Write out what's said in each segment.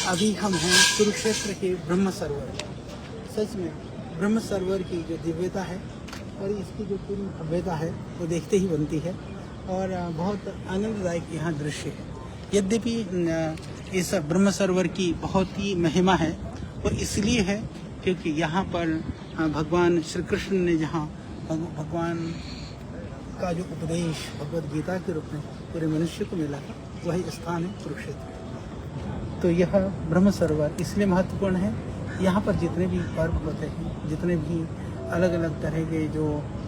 अभी हम हैं कुरुक्षेत्र के ब्रह्म सरोवर। सच में ब्रह्म सरोवर की जो दिव्यता है और इसकी जो पूरी भव्यता है वो देखते ही बनती है और बहुत आनंददायक यहाँ दृश्य है। यद्यपि इस ब्रह्म सरोवर की बहुत ही महिमा है और इसलिए है क्योंकि यहाँ पर भगवान श्री कृष्ण ने जहाँ भगवान का जो उपदेश भगवद गीता के रूप में पूरे मनुष्य को मिला था वही स्थान है कुरुक्षेत्र। तो यह ब्रह्म सरोवर इसलिए महत्वपूर्ण है, यहाँ पर जितने भी पर्व होते हैं, जितने भी अलग अलग तरह के जो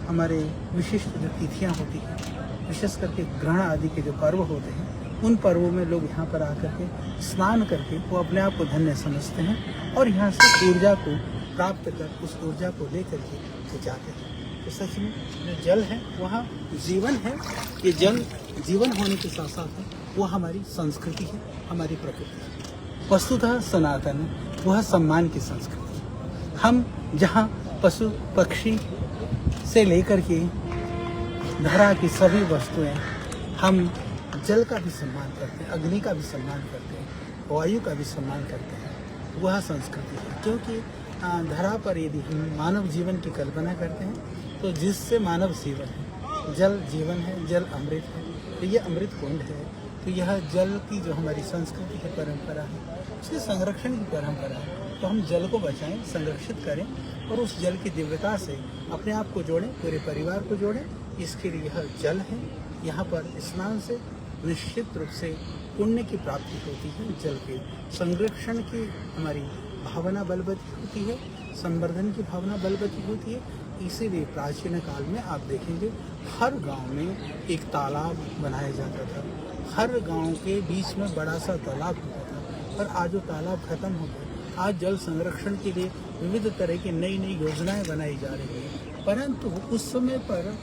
हमारे विशिष्ट जो तिथियाँ होती हैं, विशेष करके ग्रहण आदि के जो पर्व होते हैं, उन पर्वों में लोग यहाँ पर आकर के स्नान करके वो अपने आप को धन्य समझते हैं और यहाँ से ऊर्जा को प्राप्त कर उस ऊर्जा को लेकर के वो जाते हैं। तो सच में जो जल है वहाँ जीवन है। ये जल जीवन होने के साथ साथ वो हमारी संस्कृति है, हमारी प्रकृति है। वस्तुतः सनातन वह सम्मान की संस्कृति है। हम जहाँ पशु पक्षी से लेकर के धरा की सभी वस्तुएं, हम जल का भी सम्मान करते हैं, अग्नि का भी सम्मान करते हैं, वायु का भी सम्मान करते हैं। वह संस्कृति है क्योंकि धरा पर यदि हम मानव जीवन की कल्पना करते हैं तो जिससे मानव जीवन है, जल जीवन है, जल अमृत है, तो ये अमृत कुंड है। तो यह जल की जो हमारी संस्कृति की परंपरा है, उसके संरक्षण की परंपरा है। तो हम जल को बचाएं, संरक्षित करें और उस जल की दिव्यता से अपने आप को जोड़ें, पूरे परिवार को जोड़ें। इसके लिए यह जल है। यहाँ पर स्नान से निश्चित रूप से पुण्य की प्राप्ति होती है। जल के संरक्षण की हमारी भावना बलवती होती है, संवर्धन की भावना बलवती होती है। इसीलिए प्राचीन काल में आप देखेंगे हर गांव में एक तालाब बनाया जाता था, हर गांव के बीच में बड़ा सा तालाब होता था। पर आज वो तालाब खत्म हो गया। आज जल संरक्षण के लिए विविध तरह की नई नई योजनाएं बनाई जा रही हैं, परंतु उस समय पर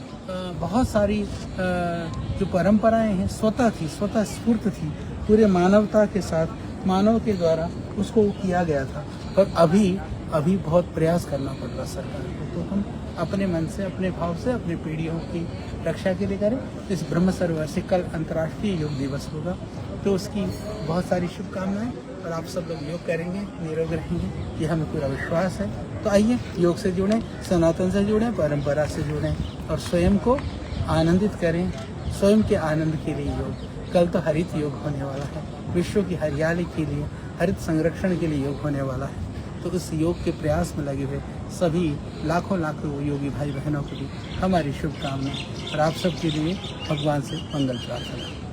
बहुत सारी जो परंपराएं हैं स्वतः स्फूर्त थी, पूरे मानवता के साथ मानव के द्वारा उसको किया गया था। पर अभी बहुत प्रयास करना पड़ रहा सरकार को। तो हम अपने मन से, अपने भाव से, अपने पीढ़ियों की रक्षा के लिए करें। इस ब्रह्म सरोवर से कल अंतर्राष्ट्रीय योग दिवस होगा, तो उसकी बहुत सारी शुभकामनाएं और आप सब लोग योग करेंगे, निरोग रहेंगे, ये हमें पूरा विश्वास है। तो आइए योग से जुड़ें, सनातन से जुड़ें, परंपरा से जुड़ें और स्वयं को आनंदित करें। स्वयं के आनंद के लिए योग। कल तो हरित योग होने वाला है, विश्व की हरियाली के लिए, हरित संरक्षण के लिए योग होने वाला है। तो इस योग के प्रयास में लगे हुए सभी लाखों योगी भाई बहनों के लिए हमारी शुभकामनाएं और आप सबके लिए भगवान से मंगल प्रार्थना।